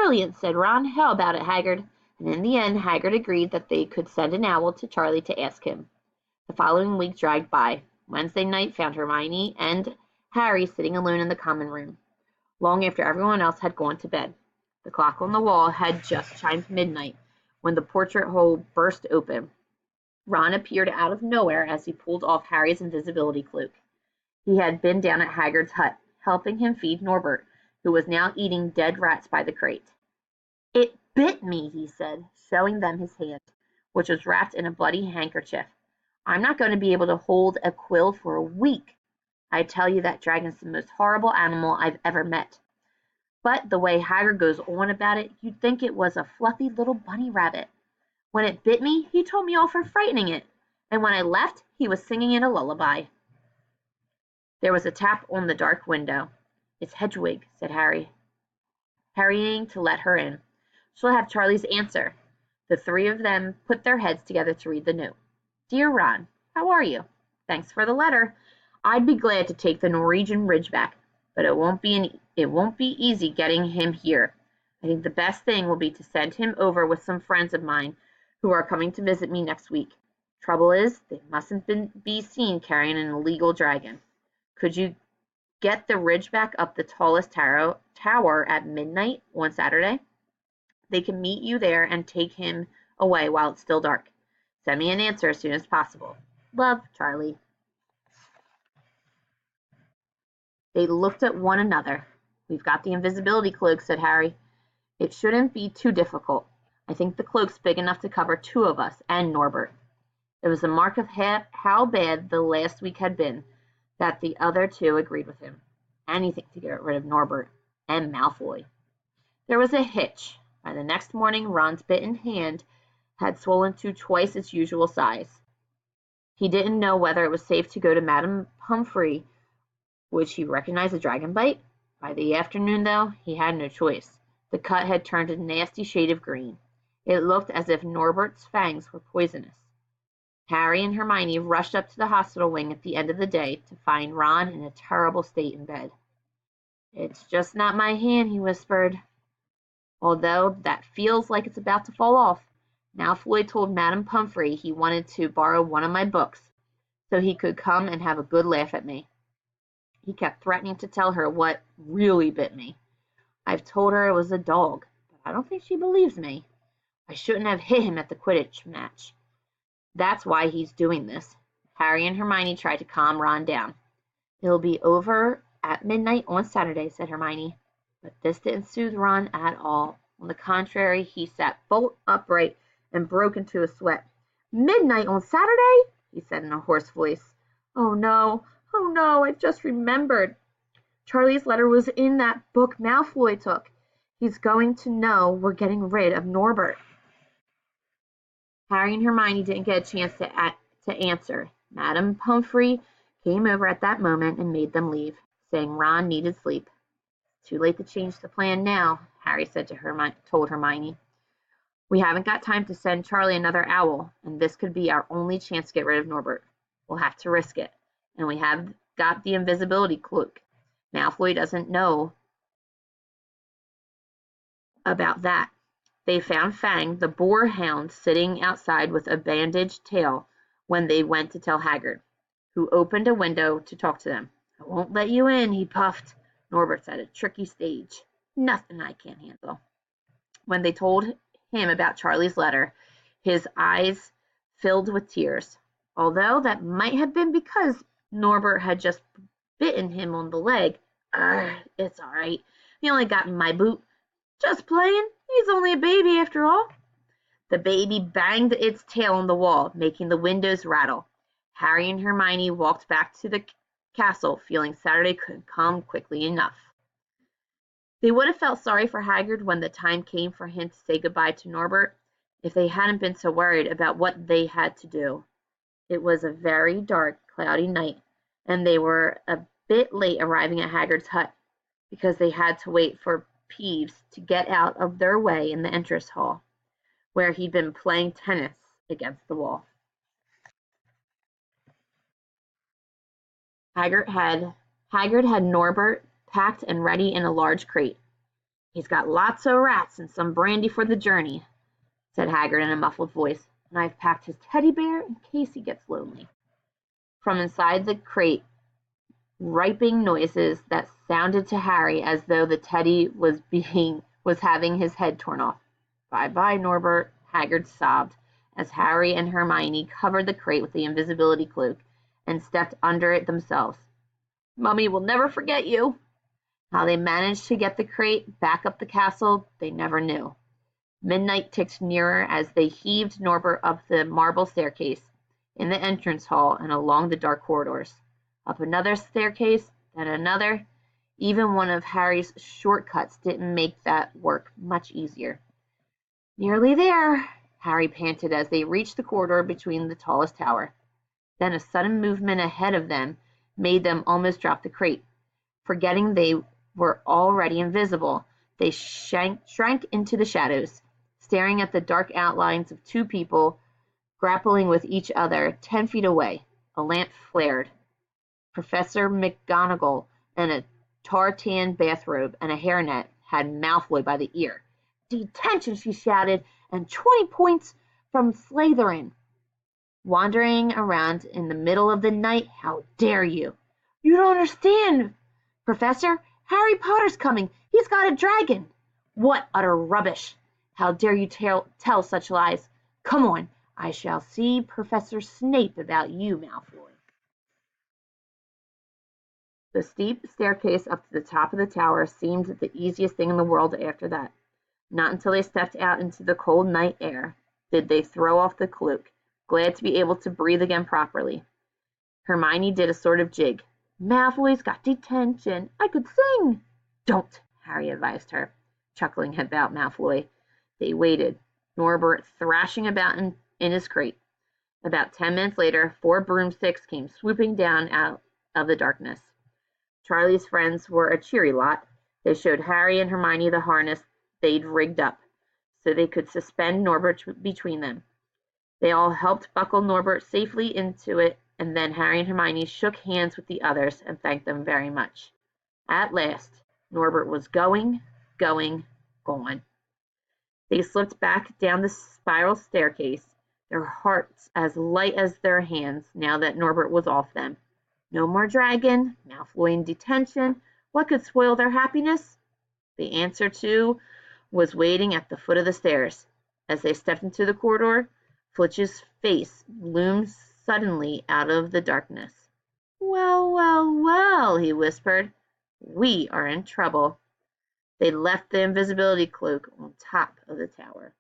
"Brilliant," said Ron. "How about it, Haggard?" And in the end Haggard agreed that they could send an owl to Charlie to ask him. The following week dragged by. Wednesday night found Hermione and Harry sitting alone in the common room, long after everyone else had gone to bed. The clock on the wall had just chimed midnight when the portrait hole burst open. Ron appeared out of nowhere as he pulled off Harry's invisibility cloak. He had been down at Haggard's hut, helping him feed Norbert, who was now eating dead rats by the crate. "It bit me," he said, showing them his hand, which was wrapped in a bloody handkerchief. "I'm not going to be able to hold a quill for a week. I tell you that dragon's the most horrible animal I've ever met." But the way Haggard goes on about it, you'd think it was a fluffy little bunny rabbit. "When it bit me, he told me off for frightening it, and when I left, he was singing it a lullaby." There was a tap on the dark window. "It's Hedwig," said Harry, hurrying to let her in. "She'll have Charlie's answer." The three of them put their heads together to read the note. "Dear Ron, how are you? Thanks for the letter. I'd be glad to take the Norwegian Ridgeback, but it won't be easy getting him here. I think the best thing will be to send him over with some friends of mine who are coming to visit me next week. Trouble is, they mustn't be seen carrying an illegal dragon. Could you get the Ridgeback up the tallest tower at midnight on Saturday? They can meet you there and take him away while it's still dark. Send me an answer as soon as possible. Love, Charlie." They looked at one another. "We've got the invisibility cloak," said Harry. "It shouldn't be too difficult. I think the cloak's big enough to cover two of us and Norbert." It was a mark of how bad the last week had been that the other two agreed with him. Anything to get rid of Norbert and Malfoy. There was a hitch. By the next morning Ron's bitten hand had swollen to twice its usual size. He didn't know whether it was safe to go to Madame Pomfrey. Would she recognize a dragon bite? By the afternoon, though, he had no choice. The cut had turned a nasty shade of green. It looked as if Norbert's fangs were poisonous. Harry and Hermione rushed up to the hospital wing at the end of the day to find Ron in a terrible state in bed. "It's just not my hand," he whispered, "although that feels like it's about to fall off. Malfoy told Madame Pomfrey he wanted to borrow one of my books, so he could come and have a good laugh at me. He kept threatening to tell her what really bit me. I've told her it was a dog, but I don't think she believes me. I shouldn't have hit him at the Quidditch match. That's why he's doing this." Harry and Hermione tried to calm Ron down. "It'll be over at midnight on Saturday," said Hermione. But this didn't soothe Ron at all. On the contrary, he sat bolt upright and broke into a sweat. "Midnight on Saturday?" he said in a hoarse voice. "Oh no, oh no, I've just remembered. Charlie's letter was in that book Malfoy took. He's going to know we're getting rid of Norbert." Harry and Hermione didn't get a chance to answer. Madame Pomfrey came over at that moment and made them leave, saying Ron needed sleep. "Too late to change the plan now," Harry told Hermione. "We haven't got time to send Charlie another owl, and this could be our only chance to get rid of Norbert. We'll have to risk it. And we have got the invisibility cloak. Malfoy doesn't know about that." They found Fang, the boarhound, sitting outside with a bandaged tail when they went to tell Haggard, who opened a window to talk to them. "I won't let you in," he puffed. "Norbert's at a tricky stage. Nothing I can't handle." When they told him about Charlie's letter, his eyes filled with tears, although that might have been because Norbert had just bitten him on the leg. "It's all right. He only got my boot. Just playing. He's only a baby after all." The baby banged its tail on the wall, making the windows rattle. Harry and Hermione walked back to the castle, feeling Saturday couldn't come quickly enough. They would have felt sorry for Haggard when the time came for him to say goodbye to Norbert, if they hadn't been so worried about what they had to do. It was a very dark, cloudy night, and they were a bit late arriving at Haggard's hut, because they had to wait for Peeves to get out of their way in the entrance hall, where he'd been playing tennis against the wall. Haggard had Norbert packed and ready in a large crate. "He's got lots of rats and some brandy for the journey," said Haggard in a muffled voice, "and I've packed his teddy bear in case he gets lonely." From inside the crate riping noises that sounded to Harry as though the teddy was having his head torn off. "Bye-bye, Norbert," Haggard sobbed, as Harry and Hermione covered the crate with the invisibility cloak and stepped under it themselves. "Mummy will never forget you." How they managed to get the crate back up the castle, they never knew. Midnight ticked nearer as they heaved Norbert up the marble staircase, in the entrance hall, and along the dark corridors. Up another staircase, then another. Even one of Harry's shortcuts didn't make that work much easier. "Nearly there," Harry panted as they reached the corridor between the tallest tower. Then a sudden movement ahead of them made them almost drop the crate. Forgetting they were already invisible, they shrank into the shadows, staring at the dark outlines of two people grappling with each other 10 feet away. A lamp flared. Professor McGonagall, in a tartan bathrobe and a hairnet, had Malfoy by the ear. "Detention!" she shouted, "and 20 points from Slytherin. Wandering around in the middle of the night, how dare you?" "You don't understand, Professor. Harry Potter's coming. He's got a dragon." "What utter rubbish! How dare you tell such lies? Come on, I shall see Professor Snape about you, Malfoy." The steep staircase up to the top of the tower seemed the easiest thing in the world after that. Not until they stepped out into the cold night air did they throw off the cloak, glad to be able to breathe again properly. Hermione did a sort of jig. "Malfoy's got detention. I could sing." "Don't," Harry advised her, chuckling about Malfoy. They waited, Norbert thrashing about in his crate. About 10 minutes later 4 broomsticks came swooping down out of the darkness. Charlie's friends were a cheery lot. They showed Harry and Hermione the harness they'd rigged up, so they could suspend Norbert between them. They all helped buckle Norbert safely into it, and then Harry and Hermione shook hands with the others and thanked them very much. At last, Norbert was gone. They slipped back down the spiral staircase, their hearts as light as their hands now that Norbert was off them. No more dragon, Malfoy in detention. What could spoil their happiness? The answer, too, was waiting at the foot of the stairs. As they stepped into the corridor, Filch's face loomed suddenly out of the darkness. "Well, well, well," he whispered. "We are in trouble." They left the invisibility cloak on top of the tower.